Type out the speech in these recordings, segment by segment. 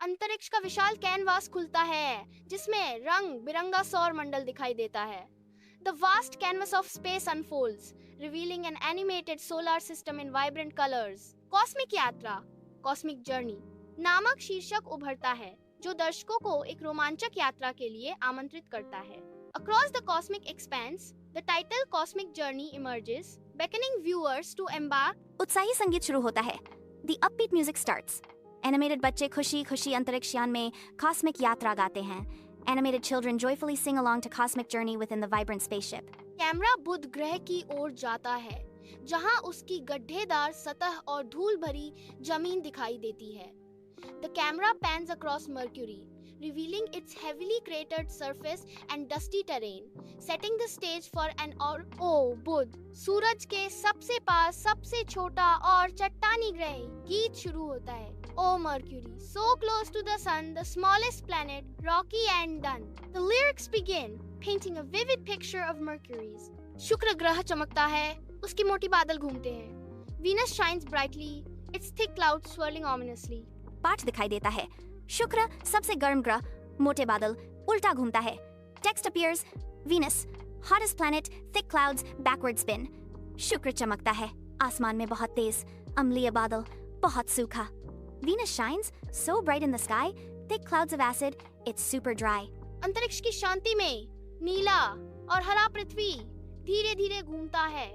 अंतरिक्ष का विशाल कैनवास खुलता है जिसमें रंग बिरंगा सौर मंडल दिखाई देता है। The vast canvas of space unfolds, revealing an animated solar system in vibrant colors. Cosmic यात्रा, कॉस्मिक जर्नी नामक शीर्षक उभरता है जो दर्शकों को एक रोमांचक यात्रा के लिए आमंत्रित करता है। Across the cosmic expanse, the title Cosmic Journey emerges, beckoning viewers to embark. उत्साही संगीत शुरू होता है। The upbeat music starts. Animated बच्चे खुशी खुशी अंतरिक्ष यान में कॉस्मिक यात्रा गाते हैं। Animated children joyfully sing along to cosmic journey within the vibrant spaceship. Camera बुध ग्रह की ओर जाता है जहां उसकी गड्ढेदार सतह और धूल भरी जमीन दिखाई देती है। The camera pans across Mercury, revealing its heavily cratered surface and dusty terrain, setting the stage for an बुध सूरज के सबसे पास सबसे छोटा और चट्टानी ग्रह गीत शुरू होता है। Oh Mercury, so close to the sun, the smallest planet, rocky and dun. The lyrics begin, painting a vivid picture of Mercury's. शुक्र ग्रह चमकता है, उसकी मोटी बादल घूमते हैं। Venus shines brightly, its thick clouds swirling ominously. पाठ दिखाई देता है। शुक्र सबसे गर्म ग्रह, मोटे बादल, उल्टा घूमता है। Text appears, Venus, hottest planet, thick clouds, backward spin. शुक्र चमकता है, आसमान में बहुत तेज, अम्लीय बादल, बहुत सूखा। Venus shines, so bright in the sky, thick clouds of acid, it's super dry. अंतरिक्ष की शांति में नीला और हरा पृथ्वी धीरे धीरे घूमता है।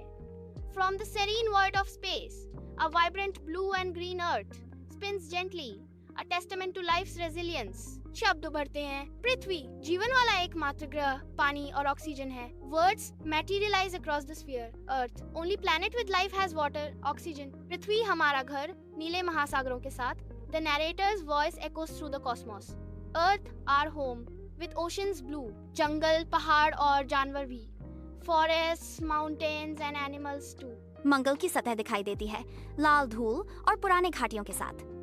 From the serene void of space, a vibrant blue and green earth spins gently, a testament to life's resilience. शब्द उभरते हैं। पृथ्वी जीवन वाला एकमात्र ग्रह, पानी और ऑक्सीजन है। Words materialize across the sphere. Earth, only planet with life has water, oxygen. पृथ्वी हमारा घर, नीले महासागरों के साथ। The narrator's voice echoes through the cosmos. Earth, our home, with oceans blue. जंगल, पहाड़ और जानवर भी। Forests, mountains and animals too. मंगल की सतह दिखाई देती है, लाल धूल और पुराने घाटियों के साथ।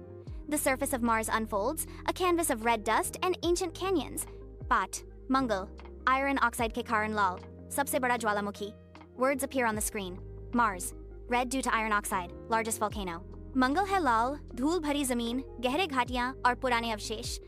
The surface of Mars unfolds, a canvas of red dust and ancient canyons. पाठ, मंगल, iron oxide के कारण लाल, सबसे बड़ा ज्वालामुखी. Words appear on the screen. Mars, red due to iron oxide, largest volcano. मंगल है लाल, धूल भरी जमीन, गहरे घाटियां और पुराने अवशेष.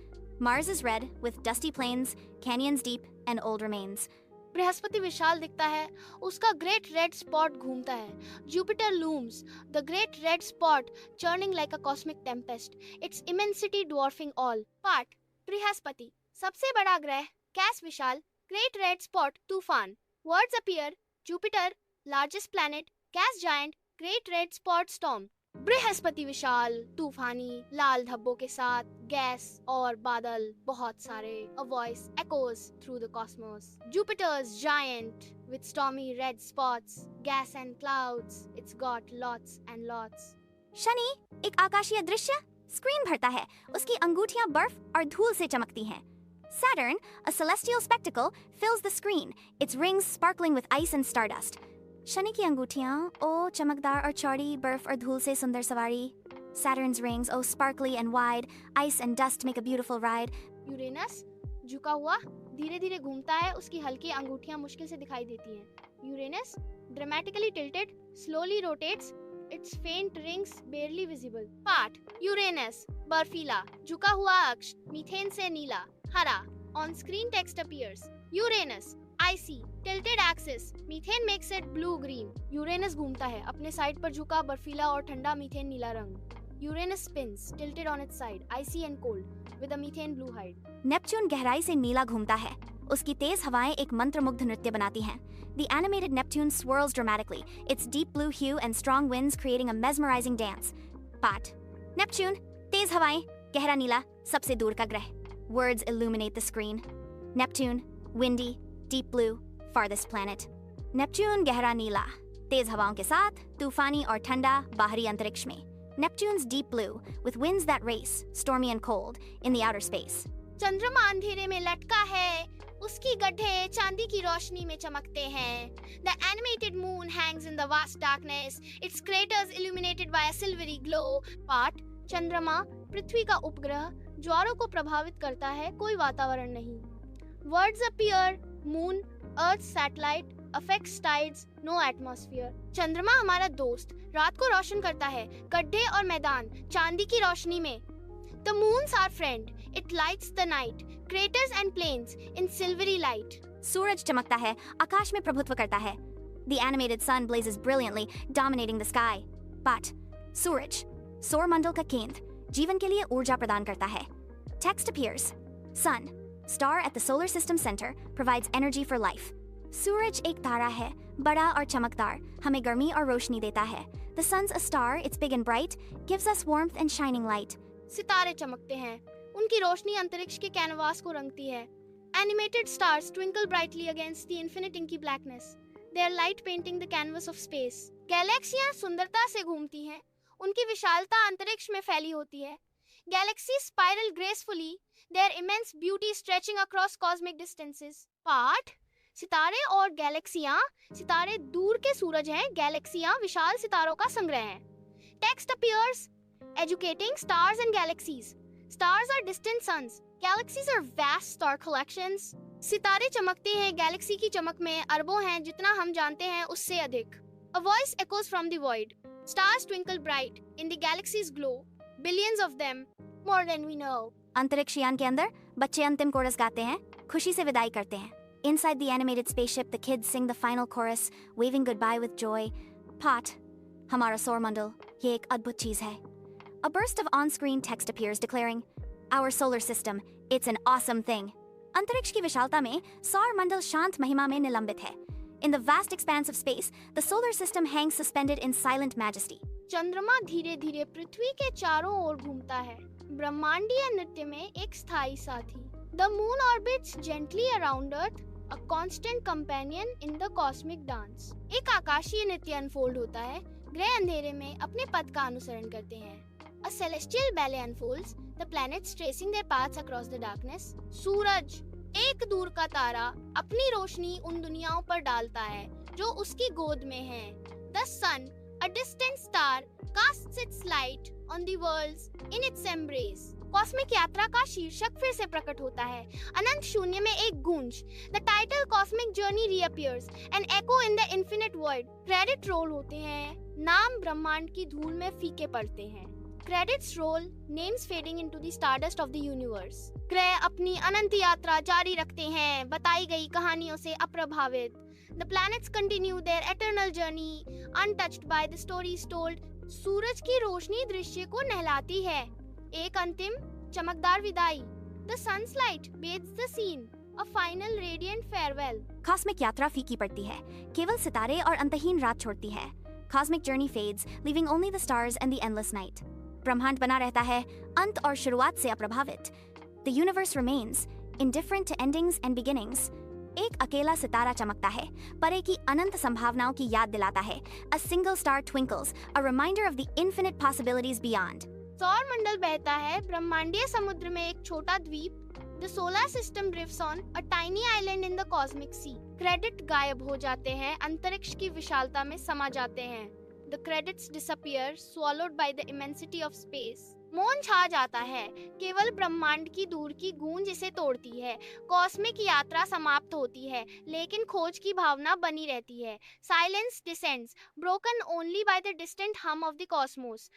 Mars is red with dusty plains, canyons deep and old remains. Brihaspati विशाल दिखता है, उसका ग्रेट रेड स्पॉट घूमता है। Jupiter looms, the great red spot churning like a cosmic tempest, its immensity dwarfing all. पाठ, बृहस्पति सबसे बड़ा ग्रह, गैस विशाल, great red spot तूफान। Words appear, Jupiter, largest planet, gas giant, great red spot storm. बृहस्पति विशाल, तूफानी, लाल धब्बों के साथ, गैस और बादल बहुत सारे. A voice echoes through the cosmos. Jupiter's giant with stormy red spots, gas and clouds. It's got lots and lots. Shani एक आकाशीय दृश्य, स्क्रीन भरता है, उसकी अंगूठियां बर्फ और धूल से चमकती हैं. Saturn, a celestial spectacle, fills the screen, its rings sparkling with ice and stardust. Shani की अंगूठियां, ओ चमकदार और चौड़ी, बर्फ और धूल से सुंदर सवारी. Saturn's rings, oh sparkly and wide, ice and dust make a beautiful ride. Uranus झुका हुआ धीरे धीरे घूमता है, उसकी हल्की अंगूठियां मुश्किल से दिखाई देती हैं. Uranus dramatically tilted, slowly rotates, its faint rings barely visible. पाठ, यूरेनस बर्फीला, झुका हुआ अक्ष, मीथेन से नीला, हरा. On screen text appears. Uranus icy, tilted axis, methane makes it blue-green. Uranus घूमता है, अपने साइड पर झुका, बर्फीला और ठंडा, मीथेन नीला रंग. Uranus spins, tilted on its side, icy and cold, with a methane blue hide. Neptune गहराई से नीला घूमता है, उसकी तेज हवाएं एक मंत्रमुग्ध नृत्य बनाती हैं. The animated Neptune swirls dramatically, its deep blue hue and strong winds creating a mesmerizing dance. पाठ, नेपच्यून, तेज हवाएं, गहरा नीला, सबसे दूर का ग्रह. Words illuminate the screen. Neptune, windy, deep blue, farthest planet. Neptune गहरा नीला, तेज हवाओं के साथ, तूफानी और ठंडा, बाहरी अंतरिक्ष में. Neptune's deep blue, with winds that race, stormy and cold, in the outer space. चंद्रमा अंधेरे में लटका है, उसकी गड्ढे चांदी की रोशनी में चमकते हैं. The animated moon hangs in the vast darkness, its craters illuminated by a silvery glow. पाठ, चंद्रमा पृथ्वी का उपग्रह, ज्वारों को प्रभावित करता है, कोई वातावरण नहीं. Words appear, moon, earth's satellite, affects tides, no atmosphere. चंद्रमा हमारा दोस्त, रात को रोशन करता है, गड्ढे और मैदान, चांदी की रोशनी में. The moon's our friend. It lights the night, craters and plains in silvery light. सूरज चमकता है, आकाश में प्रभुत्व करता है. The animated sun blazes brilliantly, dominating the sky. But सूरज, सौरमंडल का केंद्र, जीवन के लिए ऊर्जा प्रदान करता है. Text appears. Sun, star at the solar system center, provides energy for life. सूरज एक तारा है, बड़ा और चमकदार, हमें गर्मी और रोशनी देता है. The sun's a star, it's big and bright, gives us warmth and shining light. सितारे चमकते हैं, उनकी रोशनी अंतरिक्ष के कैनवास को रंगती है. Animated stars twinkle brightly against the infinite inky blackness. Their light painting the canvas of space. गैलेक्सियां सुंदरता से घूमती हैं, उनकी विशालता अंतरिक्ष में फैली होती है. Galaxies spiral gracefully, their immense beauty stretching across cosmic distances. पाठ सितारे और गैलेक्सियां. सितारे दूर के सूरज हैं, गैलेक्सियां विशाल सितारों का संग्रह हैं. Text appears. Educating stars and galaxies. Stars are distant suns. Galaxies are vast star collections. सितारे चमकते हैं, गैलेक्सी की चमक में अरबों हैं, जितना हम जानते हैं उससे अधिक. A voice echoes from the void. Stars twinkle bright in the galaxy's glow. Billions of them, more than we know. अंतरिक्ष यान के अंदर बच्चे अंतिम कोरस गाते हैं, खुशी से विदाई करते हैं. Inside the animated spaceship, the kids sing the final chorus, waving goodbye with joy. Pot, हमारा सौरमंडल, ये एक अद्भुत चीज है. A burst of on-screen text appears declaring, "Our solar system, it's an awesome thing." अंतरिक्ष की विशालता में सौरमंडल शांत महिमा में निलंबित है. In the vast expanse of space, the solar system hangs suspended in silent majesty. चंद्रमा धीरे धीरे पृथ्वी के चारों ओर घूमता है, ब्रह्मांडीय नृत्य में एक स्थायी साथी. The moon orbits gently around Earth, a constant companion in the cosmic dance. एक आकाशीय नृत्य अनफोल्ड होता है, ग्रह अंधेरे में अपने पथ का अनुसरण करते हैं. A celestial ballet unfolds, the planets tracing their paths across the darkness. सूरज, एक दूर का तारा, अपनी रोशनी उन दुनियाओं पर डालता है जो उसकी गोद में हैं. The sun, a distant star, casts its light on the worlds in its embrace. Cosmic यात्रा का शीर्षक फिर से प्रकट होता है, अनंत शून्य में एक गूंज. The title Cosmic Journey reappears, an echo in the infinite void. Credit roll होते हैं, नाम ब्रह्मांड की धूल में फीके पड़ते हैं. Credits roll, names fading into the stardust of the universe. ग्रह अपनी अनंत यात्रा जारी रखते हैं, बताई गई कहानियों से अप्रभावित. The planets continue their eternal journey, untouched by the stories told. सूरज की रोशनी दृश्य को नहलाती है, एक अंतिम चमकदार विदाई. The sun's light bathes the scene, a final radiant farewell. Cosmic यात्रा फीकी पड़ती है, केवल सितारे और अंतहीन रात छोड़ती है. Cosmic journey fades, leaving only the stars and the endless night. ब्रह्मांड बना रहता है, अंत और शुरुआत से अप्रभावित. The universe remains, indifferent to endings and beginnings. एक अकेला सितारा चमकता है, परे की अनंत संभावनाओं की याद दिलाता है. A single star twinkles, a reminder of the infinite possibilities beyond. सौर मंडल बहता है, ब्रह्मांडीय समुद्र में एक छोटा द्वीप. The solar system drifts on, a tiny island in the cosmic sea. Credit गायब हो जाते हैं, अंतरिक्ष की विशालता में समा जाते हैं. The credits disappear, swallowed by the immensity of space. मौन छा जाता है, केवल ब्रह्मांड की दूर की गूंज इसे तोड़ती है. कॉस्मिक यात्रा समाप्त होती है, लेकिन खोज की भावना बनी रहती है. Silence descends, broken only by the distant hum of the cosmos.